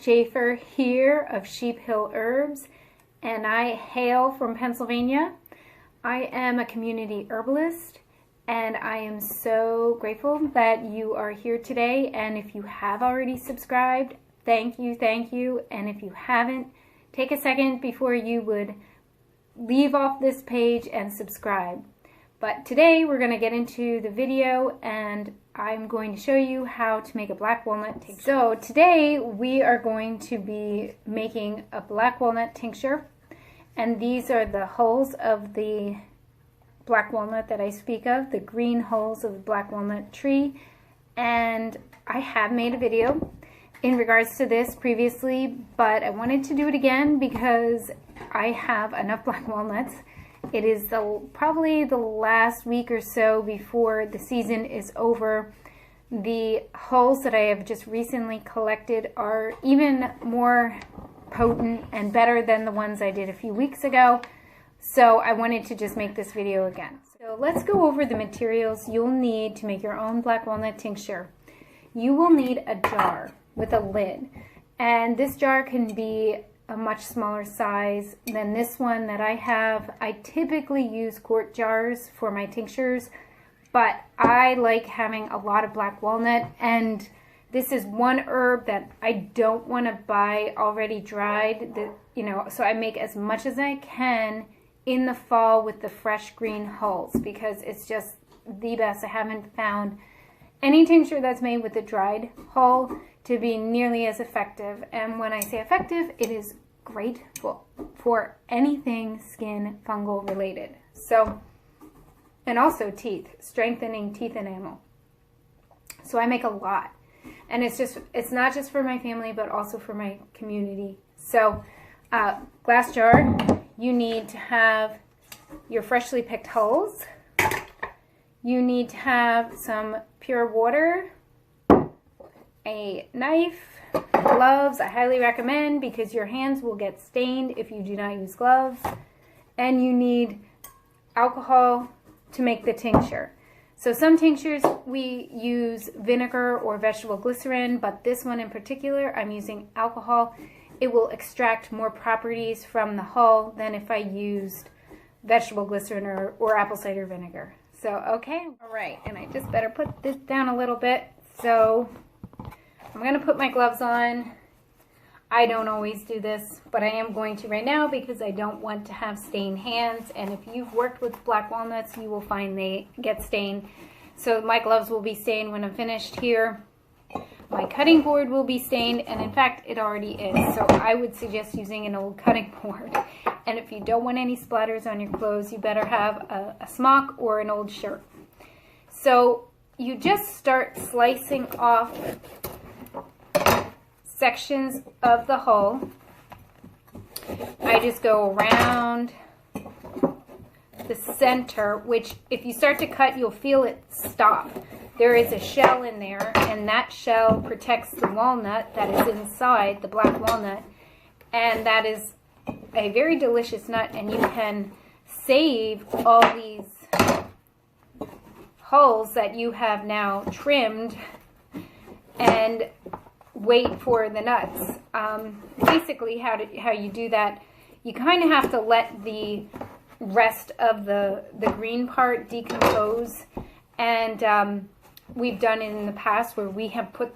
Schaefer here of Sheep Hill Herbs, and I hail from Pennsylvania. I am a community herbalist, and I am so grateful that you are here today. And if you have already subscribed, thank you, thank you. And if you haven't, take a second before you would leave off this page and subscribe. But today we're going to get into the video, and I'm going to show you how to make a black walnut tincture. So today we are going to be making a black walnut tincture, and these are the hulls of the black walnut that I speak of, the green hulls of the black walnut tree. And I have made a video in regards to this previously, but I wanted to do it again because I have enough black walnuts. It is probably the last week or so before the season is over. The hulls that I have just recently collected are even more potent and better than the ones I did a few weeks ago. So I wanted to just make this video again. So let's go over the materials you'll need to make your own black walnut tincture. You will need a jar with a lid, and this jar can be a much smaller size than this one that I have. I typically use quart jars for my tinctures, but I like having a lot of black walnut, and this is one herb that I don't want to buy already dried, so I make as much as I can in the fall with the fresh green hulls because it's just the best. I haven't found any tincture that's made with the dried hull to be nearly as effective. And when I say effective, it is great for anything skin fungal related. So, and also teeth, strengthening teeth enamel. So I make a lot. And it's not just for my family, but also for my community. So, glass jar, you need to have your freshly picked hulls. You need to have some pure water, a knife, gloves. I highly recommend because your hands will get stained if you do not use gloves. And you need alcohol to make the tincture. So some tinctures we use vinegar or vegetable glycerin, but this one in particular I'm using alcohol. It will extract more properties from the hull than if I used vegetable glycerin or apple cider vinegar. So okay, all right, and I just better put this down a little bit. So I'm going to put my gloves on. I don't always do this, but I am going to right now because I don't want to have stained hands. And if you've worked with black walnuts, you will find they get stained. So my gloves will be stained when I'm finished here. My cutting board will be stained, and in fact, it already is. So I would suggest using an old cutting board. And if you don't want any splatters on your clothes, you better have a smock or an old shirt. So you just start slicing off sections of the hull. I just go around the center, which if you start to cut, you'll feel it stop. There is a shell in there, and that shell protects the walnut that is inside, the black walnut, and that is a very delicious nut, and you can save all these hulls that you have now trimmed and wait for the nuts. Basically how you do that, you kind of have to let the rest of the green part decompose, and we've done it in the past where we have put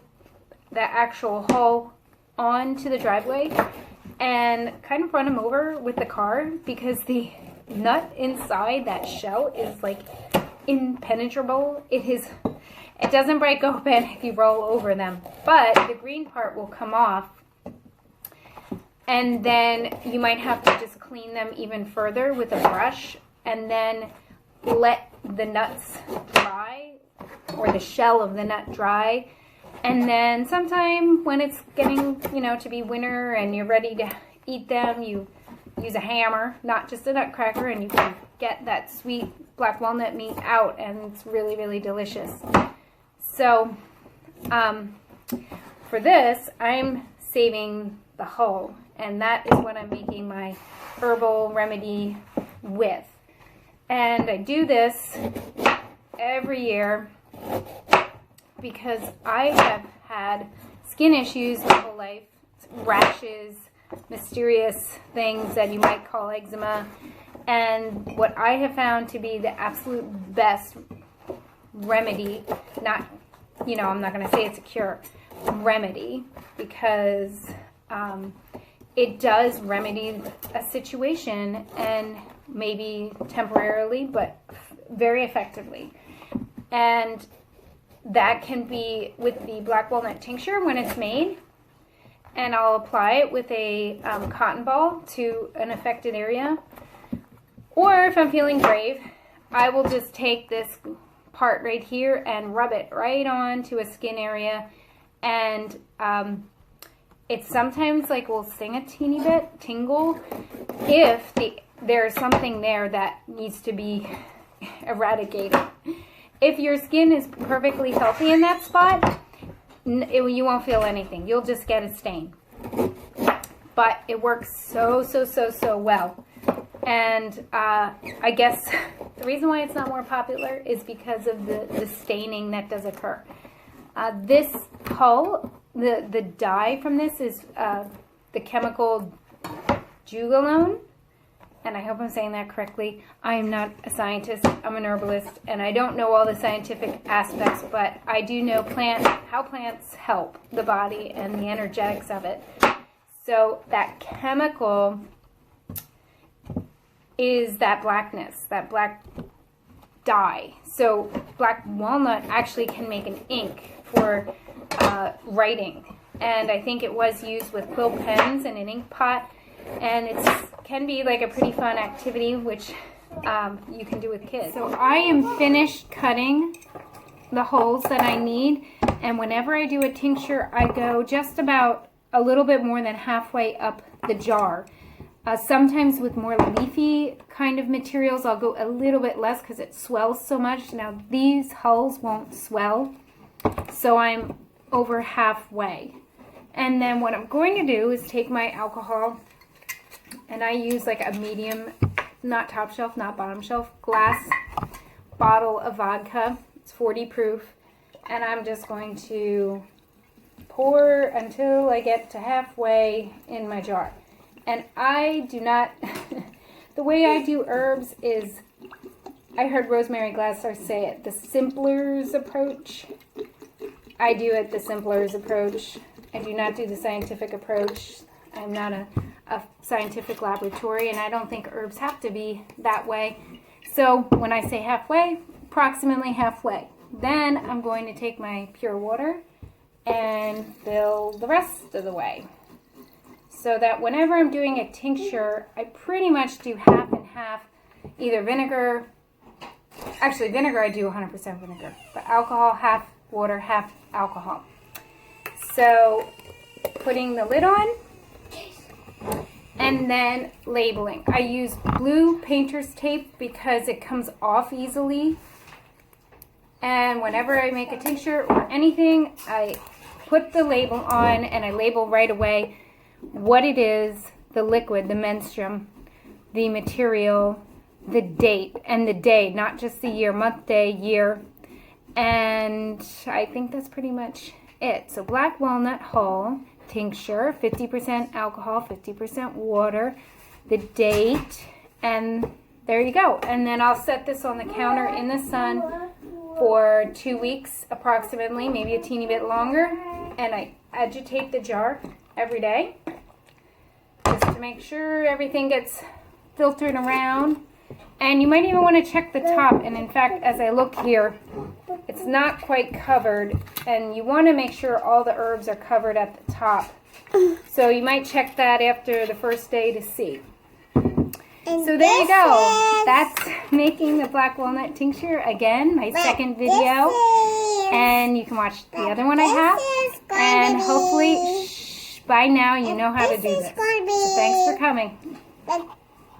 the actual hull onto the driveway and kind of run them over with the car because the nut inside that shell is like impenetrable. It doesn't break open if you roll over them, but the green part will come off, and then you might have to just clean them even further with a brush and then let the nuts dry, or the shell of the nut dry. And then sometime when it's getting, to be winter and you're ready to eat them, you use a hammer, not just a nutcracker, and you can get that sweet black walnut meat out, and it's really, really delicious. So for this, I'm saving the hull, and that is what I'm making my herbal remedy with. And I do this every year because I have had skin issues my whole life, rashes, mysterious things that you might call eczema. And what I have found to be the absolute best remedy, not, I'm not going to say it's a cure, remedy, because it does remedy a situation, and maybe temporarily, but very effectively. And that can be with the black walnut tincture when it's made. And I'll apply it with a cotton ball to an affected area. Or if I'm feeling brave, I will just take this part right here and rub it right onto a skin area. And it sometimes will sting a teeny bit, tingle, if there's something there that needs to be eradicated. If your skin is perfectly healthy in that spot, you won't feel anything. You'll just get a stain. But it works so well. And I guess the reason why it's not more popular is because of the staining that does occur. This hull, the dye from this is the chemical jugalone. And I hope I'm saying that correctly. I am not a scientist. I'm an herbalist, and I don't know all the scientific aspects, but I do know how plants help the body and the energetics of it. So that chemical is that blackness, that black dye. So black walnut actually can make an ink for writing. And I think it was used with quill pens in an ink pot. And it can be like a pretty fun activity, which you can do with kids. So I am finished cutting the holes that I need. And whenever I do a tincture, I go just about a little bit more than halfway up the jar. Sometimes with more leafy kind of materials, I'll go a little bit less because it swells so much. Now these hulls won't swell, so I'm over halfway. And then what I'm going to do is take my alcohol, and I use like a medium, not top shelf, not bottom shelf, glass bottle of vodka. It's 40 proof. And I'm just going to pour until I get to halfway in my jar. And I do not, the way I do herbs is, I heard Rosemary Glasser say it, the simpler's approach. I do it the simpler's approach. I do not do the scientific approach. I'm not a scientific laboratory, and I don't think herbs have to be that way. So when I say halfway, approximately halfway. Then I'm going to take my pure water and fill the rest of the way. So that whenever I'm doing a tincture, I pretty much do half and half, either vinegar, actually vinegar I do 100% vinegar, but alcohol, half water, half alcohol. So putting the lid on, and then labeling. I use blue painter's tape because it comes off easily. And whenever I make a tincture or anything, I put the label on and I label right away what it is, the liquid, the menstruum, the material, the date, and the day, not just the year, month, day, year. And I think that's pretty much it. So black walnut hull tincture, 50% alcohol, 50% water, the date, and there you go. And then I'll set this on the counter in the sun for 2 weeks approximately, maybe a teeny bit longer. And I agitate the jar every day just to make sure everything gets filtered around. And you might even want to check the top. And in fact, as I look here, it's not quite covered. And you want to make sure all the herbs are covered at the top. So you might check that after the first day to see. So there you go. That's making the black walnut tincture. Again, my second video. And you can watch the other one I have. And hopefully, by now, you know how to do this. So thanks for coming.